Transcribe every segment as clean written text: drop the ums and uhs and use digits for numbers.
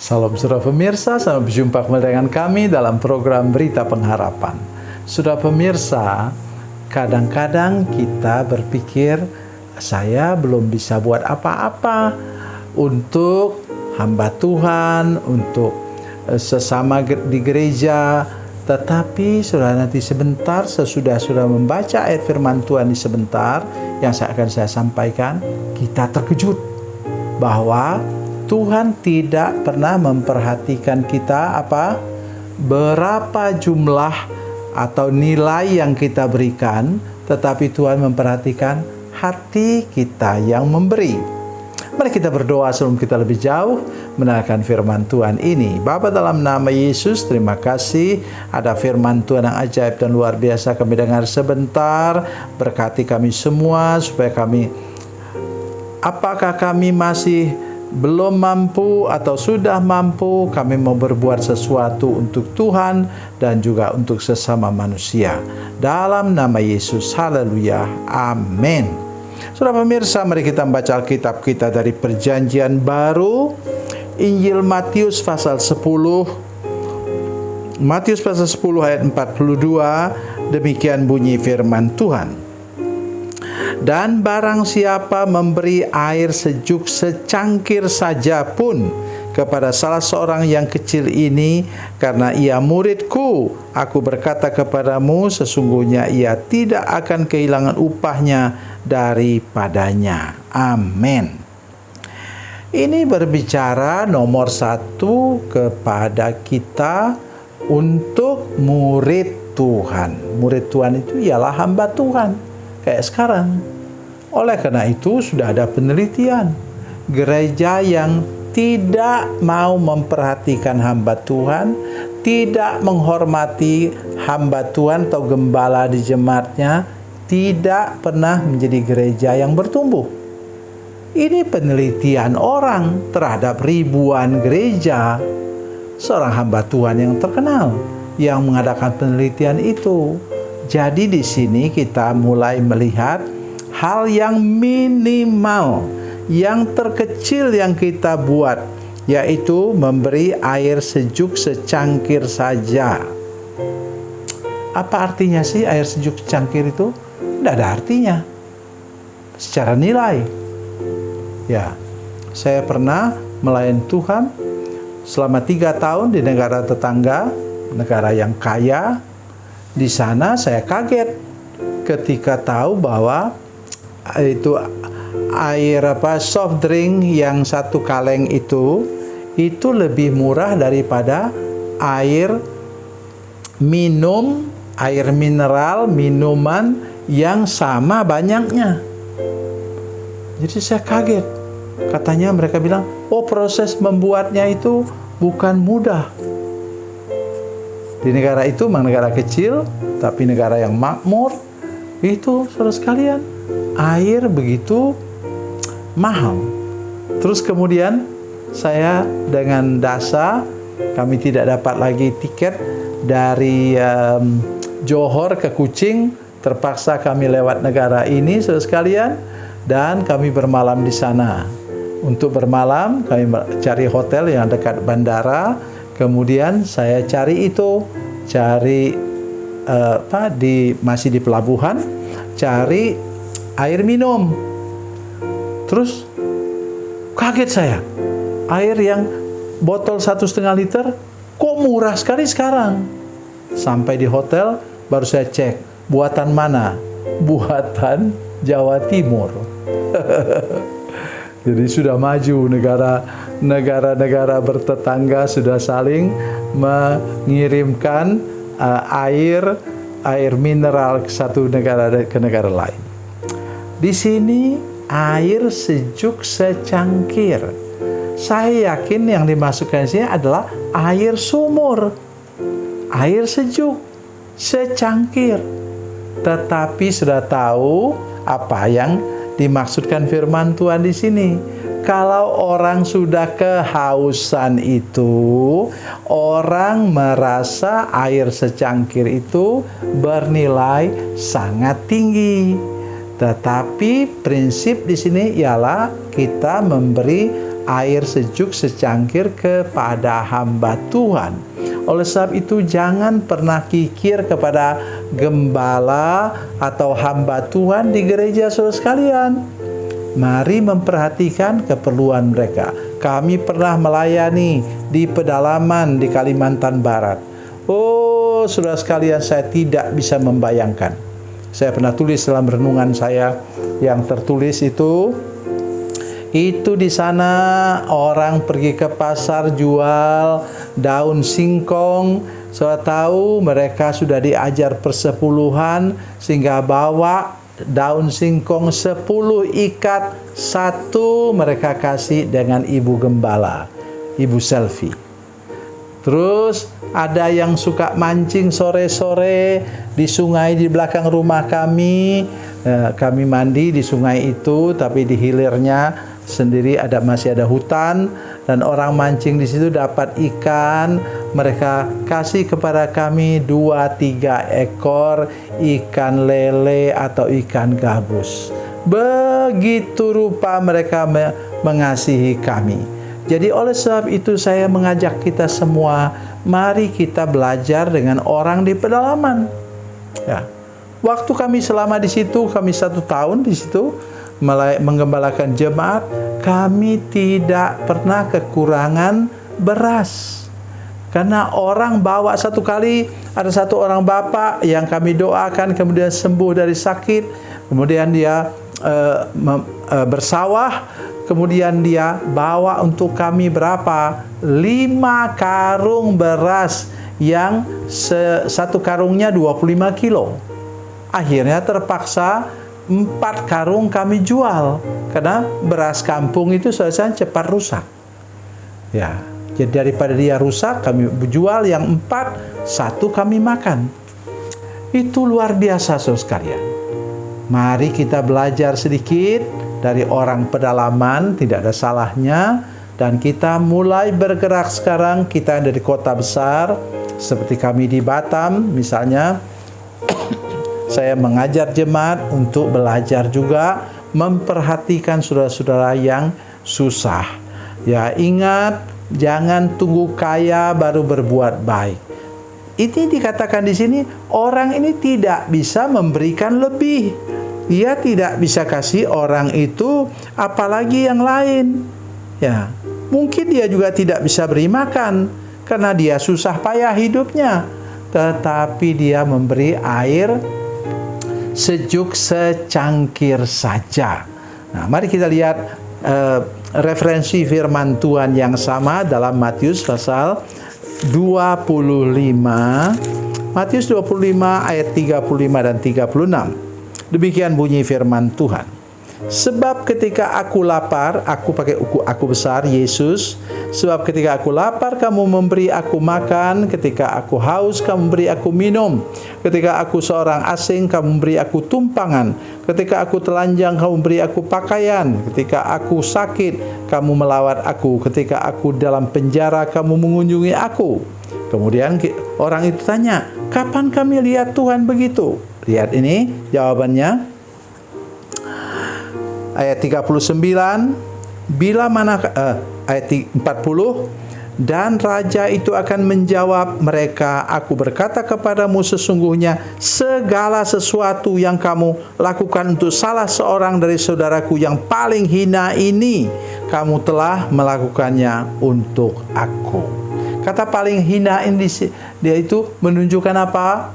Salam saudara pemirsa, sampai berjumpa kembali dengan kami dalam program Berita Pengharapan. Saudara pemirsa, kadang-kadang kita berpikir, saya belum bisa buat apa-apa untuk hamba Tuhan, untuk sesama di gereja. Tetapi saudara, nanti sebentar sesudah membaca ayat firman Tuhan di sebentar yang akan saya sampaikan, kita terkejut bahwa Tuhan tidak pernah memperhatikan kita berapa jumlah atau nilai yang kita berikan, tetapi Tuhan memperhatikan hati kita yang memberi. Mari kita berdoa sebelum kita lebih jauh mendengarkan firman Tuhan ini. Bapa, dalam nama Yesus, terima kasih ada firman Tuhan yang ajaib dan luar biasa kami dengar sebentar. Berkati kami semua supaya apakah kami masih belum mampu atau sudah mampu, kami mau berbuat sesuatu untuk Tuhan dan juga untuk sesama manusia. Dalam nama Yesus, haleluya, amin. Saudara pemirsa, mari kita membaca Alkitab kita dari Perjanjian Baru, Injil Matius pasal 10. Matius pasal 10 ayat 42, demikian bunyi firman Tuhan. Dan barang siapa memberi air sejuk secangkir saja pun kepada salah seorang yang kecil ini, karena ia muridku, aku berkata kepadamu, sesungguhnya ia tidak akan kehilangan upahnya daripadanya. Amin. Ini berbicara nomor satu kepada kita untuk murid Tuhan. Murid Tuhan itu ialah hamba Tuhan. Kayak sekarang. Oleh karena itu sudah ada penelitian. Gereja yang tidak mau memperhatikan hamba Tuhan, tidak menghormati hamba Tuhan atau gembala di jemaatnya, tidak pernah menjadi gereja yang bertumbuh. Ini penelitian orang terhadap ribuan gereja. Seorang hamba Tuhan yang terkenal yang mengadakan penelitian itu. Jadi di sini kita mulai melihat hal yang minimal, yang terkecil yang kita buat, yaitu memberi air sejuk secangkir saja. Apa artinya sih air sejuk secangkir itu? Tidak ada artinya secara nilai. Ya, saya pernah melayani Tuhan selama 3 tahun di negara tetangga, negara yang kaya. Di sana saya kaget ketika tahu bahwa itu air soft drink yang 1 kaleng itu lebih murah daripada air minum, air mineral, minuman yang sama banyaknya. Jadi saya kaget. Katanya mereka bilang, oh proses membuatnya itu bukan mudah. Di negara itu memang negara kecil, tapi negara yang makmur, itu saudara sekalian, air begitu mahal. Terus kemudian saya dengan dasa, kami tidak dapat lagi tiket dari Johor ke Kuching, terpaksa kami lewat negara ini saudara sekalian, dan kami bermalam di sana. Untuk bermalam, kami cari hotel yang dekat bandara. Kemudian saya masih di pelabuhan, cari air minum. Terus kaget saya, air yang botol 1,5 liter kok murah sekali sekarang. Sampai di hotel baru saya cek, buatan mana? Buatan Jawa Timur. Jadi sudah maju, negara-negara bertetangga sudah saling mengirimkan air mineral ke satu negara ke negara lain. Di sini air sejuk secangkir. Saya yakin yang dimasukkan di sini adalah air sumur, air sejuk secangkir. Tetapi sudah tahu apa yang dimaksudkan firman Tuhan di sini. Kalau orang sudah kehausan itu, orang merasa air secangkir itu bernilai sangat tinggi. Tetapi prinsip di sini ialah kita memberi air sejuk secangkir kepada hamba Tuhan. Oleh sebab itu jangan pernah kikir kepada gembala atau hamba Tuhan di gereja saudara sekalian. Mari memperhatikan keperluan mereka. Kami pernah melayani di pedalaman di Kalimantan Barat. Oh, saudara sekalian, saya tidak bisa membayangkan. Saya pernah tulis dalam renungan saya yang tertulis itu di sana orang pergi ke pasar jual daun singkong. Saya tahu mereka sudah diajar persepuluhan sehingga bawa daun singkong 10 ikat, 1 mereka kasih dengan ibu gembala, ibu selfie. Terus ada yang suka mancing sore-sore di sungai di belakang rumah kami. Kami mandi di sungai itu, tapi di hilirnya sendiri masih ada hutan, dan orang mancing di situ dapat ikan. Mereka kasih kepada kami 2-3 ekor ikan lele atau ikan gabus. Begitu rupa mereka mengasihi kami. Jadi oleh sebab itu saya mengajak kita semua, mari kita belajar dengan orang di pedalaman. Ya. Waktu kami selama di situ, kami 1 tahun di situ menggembalakan jemaat, kami tidak pernah kekurangan beras. Karena orang bawa satu kali, ada satu orang bapak yang kami doakan kemudian sembuh dari sakit, kemudian dia bersawah, kemudian dia bawa untuk kami berapa? 5 karung beras yang satu karungnya 25 kilo. Akhirnya terpaksa 4 karung kami jual karena beras kampung itu selesai cepat rusak. Ya, jadi daripada dia rusak kami jual yang 4, 1 kami makan. Itu luar biasa saudara sekalian. Mari kita belajar sedikit dari orang pedalaman, tidak ada salahnya, dan kita mulai bergerak sekarang. Kita dari kota besar seperti kami di Batam misalnya. Saya mengajar jemaat untuk belajar juga memperhatikan saudara-saudara yang susah. Ya, ingat, jangan tunggu kaya baru berbuat baik. Ini dikatakan di sini, orang ini tidak bisa memberikan lebih. Dia tidak bisa kasih orang itu apalagi yang lain. Ya, mungkin dia juga tidak bisa beri makan karena dia susah payah hidupnya. Tetapi dia memberi air sejuk secangkir saja. Nah, mari kita lihat referensi firman Tuhan yang sama dalam Matius pasal 25. Matius 25 ayat 35 dan 36. Demikian bunyi firman Tuhan. Sebab ketika aku lapar, aku pakai aku besar, Yesus. Sebab ketika aku lapar, kamu memberi aku makan. Ketika aku haus, kamu memberi aku minum. Ketika aku seorang asing, kamu memberi aku tumpangan. Ketika aku telanjang, kamu memberi aku pakaian. Ketika aku sakit, kamu melawat aku. Ketika aku dalam penjara, kamu mengunjungi aku. Kemudian orang itu tanya, kapan kami lihat Tuhan begitu? Lihat ini jawabannya. Ayat 39, ayat 40, dan raja itu akan menjawab mereka, aku berkata kepadamu sesungguhnya segala sesuatu yang kamu lakukan untuk salah seorang dari saudaraku yang paling hina ini, kamu telah melakukannya untuk aku. Kata paling hina ini dia itu menunjukkan apa?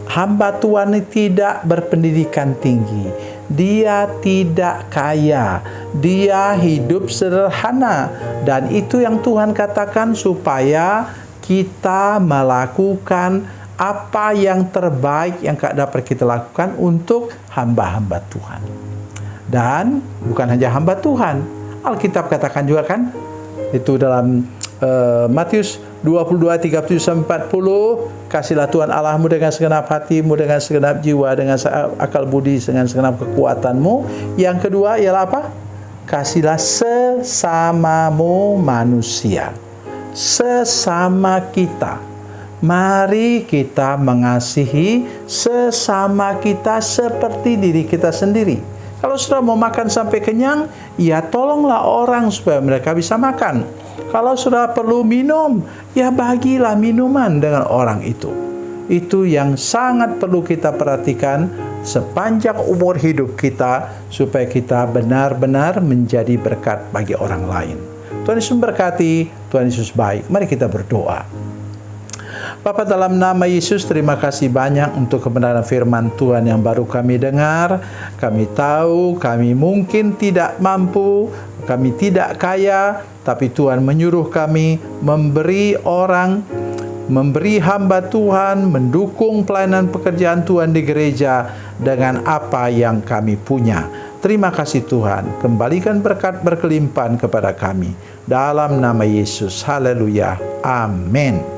Hamba Tuhan ini tidak berpendidikan tinggi. Dia tidak kaya, dia hidup sederhana, dan itu yang Tuhan katakan supaya kita melakukan apa yang terbaik yang dapat kita lakukan untuk hamba-hamba Tuhan. Dan bukan hanya hamba Tuhan, Alkitab katakan juga kan, itu dalam Matius 22:37-40, kasihlah Tuhan Allahmu dengan segenap hatimu, dengan segenap jiwa, dengan akal budi, dengan segenap kekuatanmu. Yang kedua ialah apa? Kasihlah sesamamu manusia. Sesama kita. Mari kita mengasihi sesama kita seperti diri kita sendiri. Kalau sudah mau makan sampai kenyang, ya tolonglah orang supaya mereka bisa makan. Kalau sudah perlu minum, ya bagilah minuman dengan orang itu. Itu yang sangat perlu kita perhatikan sepanjang umur hidup kita, supaya kita benar-benar menjadi berkat bagi orang lain. Tuhan Yesus memberkati, Tuhan Yesus baik. Mari kita berdoa. Bapa, dalam nama Yesus, terima kasih banyak untuk kebenaran firman Tuhan yang baru kami dengar. Kami tahu kami mungkin tidak mampu, kami tidak kaya, tapi Tuhan menyuruh kami memberi orang, memberi hamba Tuhan, mendukung pelayanan pekerjaan Tuhan di gereja dengan apa yang kami punya. Terima kasih Tuhan, kembalikan berkat berkelimpahan kepada kami. Dalam nama Yesus, haleluya, amin.